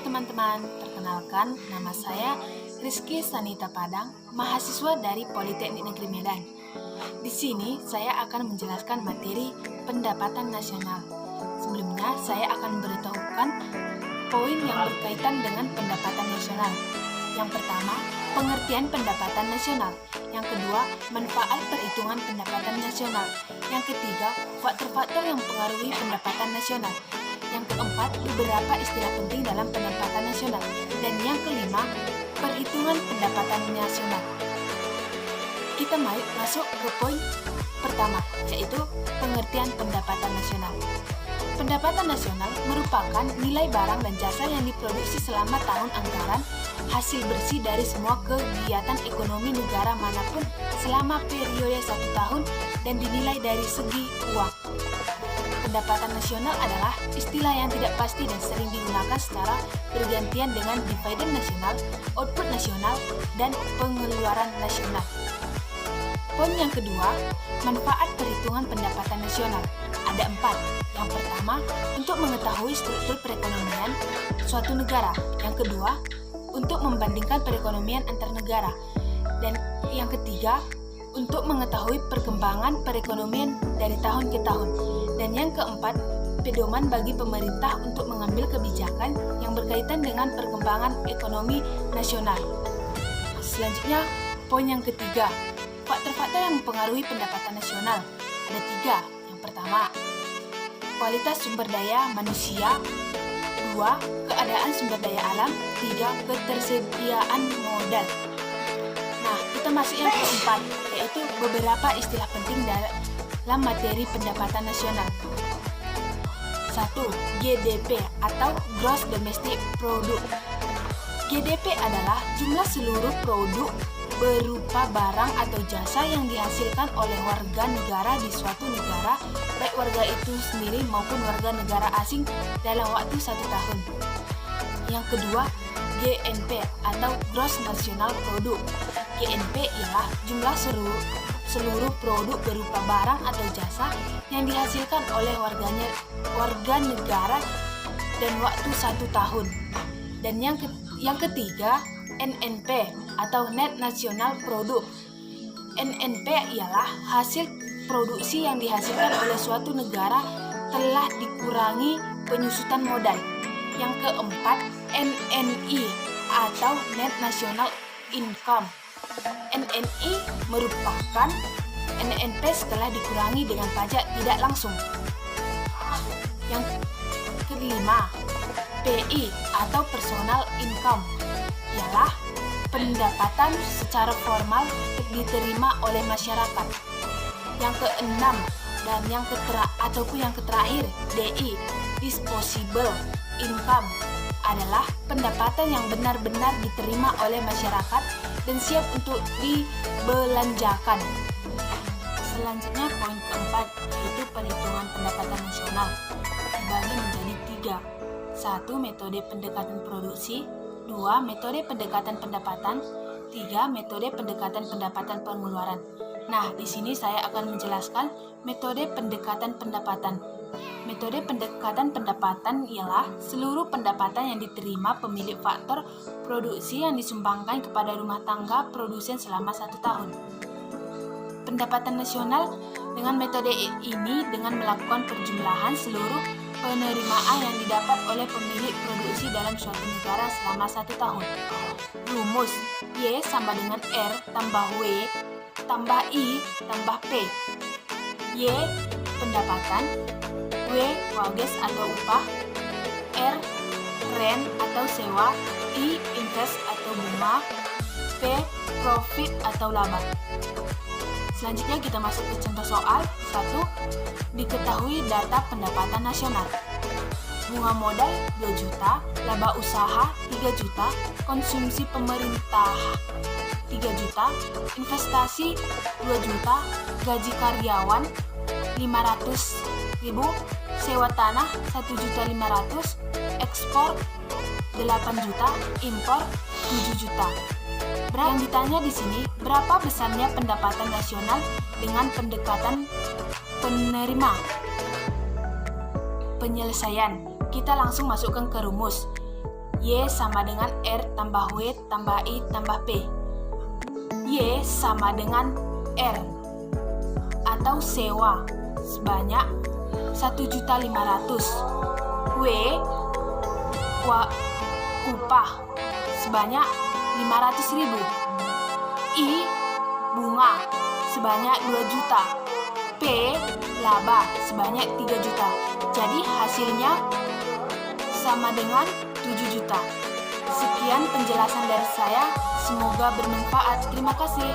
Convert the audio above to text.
teman-teman, perkenalkan nama saya Rizky Sanita Padang, mahasiswa dari Politeknik Negeri Medan. Di sini saya akan menjelaskan materi pendapatan nasional. Sebelumnya saya akan memberitahukan poin yang berkaitan dengan pendapatan nasional. Yang pertama, pengertian pendapatan nasional. Yang kedua, manfaat perhitungan pendapatan nasional. Yang ketiga, faktor-faktor yang mempengaruhi pendapatan nasional. Yang keempat, beberapa istilah penting dalam pendapatan nasional. Dan yang kelima, perhitungan pendapatan nasional. Kita masuk ke poin pertama, yaitu pengertian pendapatan nasional. Pendapatan nasional merupakan nilai barang dan jasa yang diproduksi selama tahun anggaran, hasil bersih dari semua kegiatan ekonomi negara manapun selama periode 1 tahun dan dinilai dari segi uang. Pendapatan nasional adalah istilah yang tidak pasti dan sering digunakan secara bergantian dengan dividen nasional, output nasional, dan pengeluaran nasional. Poin yang kedua, manfaat perhitungan pendapatan nasional. Ada 4. Yang pertama, untuk mengetahui struktur perekonomian suatu negara. Yang kedua, untuk membandingkan perekonomian antar negara. Dan yang ketiga, untuk mengetahui perkembangan perekonomian dari tahun ke tahun. Dan yang keempat, pedoman bagi pemerintah untuk mengambil kebijakan yang berkaitan dengan perkembangan ekonomi nasional. Selanjutnya, poin yang ketiga, faktor-faktor yang mempengaruhi pendapatan nasional. Ada 3. Yang pertama, kualitas sumber daya manusia. 2. Keadaan sumber daya alam. 3. Ketersediaan modal. Nah, kita masuk yang keempat, yaitu beberapa istilah penting dalam materi pendapatan nasional. 1. GDP atau Gross Domestic Product. GDP adalah jumlah seluruh produk berupa barang atau jasa yang dihasilkan oleh warga negara di suatu negara, baik warga itu sendiri maupun warga negara asing dalam waktu 1 tahun. Yang kedua, GNP atau Gross National Product. GNP ialah jumlah seluruh produk berupa barang atau jasa yang dihasilkan oleh warga negara dan waktu 1 tahun. Dan yang ketiga, NNP atau Net National Product. NNP ialah hasil produksi yang dihasilkan oleh suatu negara telah dikurangi penyusutan modal. Yang keempat, NNI atau Net National Income. NNI merupakan NNP setelah dikurangi dengan pajak tidak langsung. Yang kelima, PI atau Personal Income ialah pendapatan secara formal diterima oleh masyarakat. Yang keenam dan yang terakhir, DI, Disposable Income, adalah pendapatan yang benar-benar diterima oleh masyarakat dan siap untuk dibelanjakan. Selanjutnya poin keempat, yaitu perhitungan pendapatan nasional, dibagi menjadi 3. 1. Metode pendekatan produksi. 2. Metode pendekatan pendapatan. 3. Metode pendekatan pendapatan pengeluaran. Nah, di sini saya akan menjelaskan metode pendekatan pendapatan. Metode pendekatan pendapatan ialah seluruh pendapatan yang diterima pemilik faktor produksi yang disumbangkan kepada rumah tangga produsen selama 1 tahun. Pendapatan nasional dengan metode ini dengan melakukan perjumlahan seluruh penerimaan yang didapat oleh pemilik produksi dalam suatu negara selama 1 tahun. Rumus Y sama dengan R tambah W tambah I tambah P. Y pendapatan, W wages atau upah, R rent atau sewa, I interest atau bunga, P profit atau laba. Selanjutnya kita masuk ke contoh soal. 1. Diketahui data pendapatan nasional. Bunga modal 2 juta, laba usaha 3 juta, konsumsi pemerintah 3 juta, investasi 2 juta, gaji karyawan 500.000, sewa tanah 1.500.000, ekspor 8 juta, impor 7 juta. Yang ditanya di sini, berapa besarnya pendapatan nasional dengan pendekatan penerima? Penyelesaian. Kita langsung masukkan ke rumus. Y sama dengan R tambah W tambah I tambah P. Y sama dengan R atau sewa sebanyak 1.500.000. W upah sebanyak 500.000. I bunga sebanyak 2 juta. P laba sebanyak 3 juta. Jadi hasilnya sama dengan 7 juta. Sekian penjelasan dari saya, semoga bermanfaat. Terima kasih.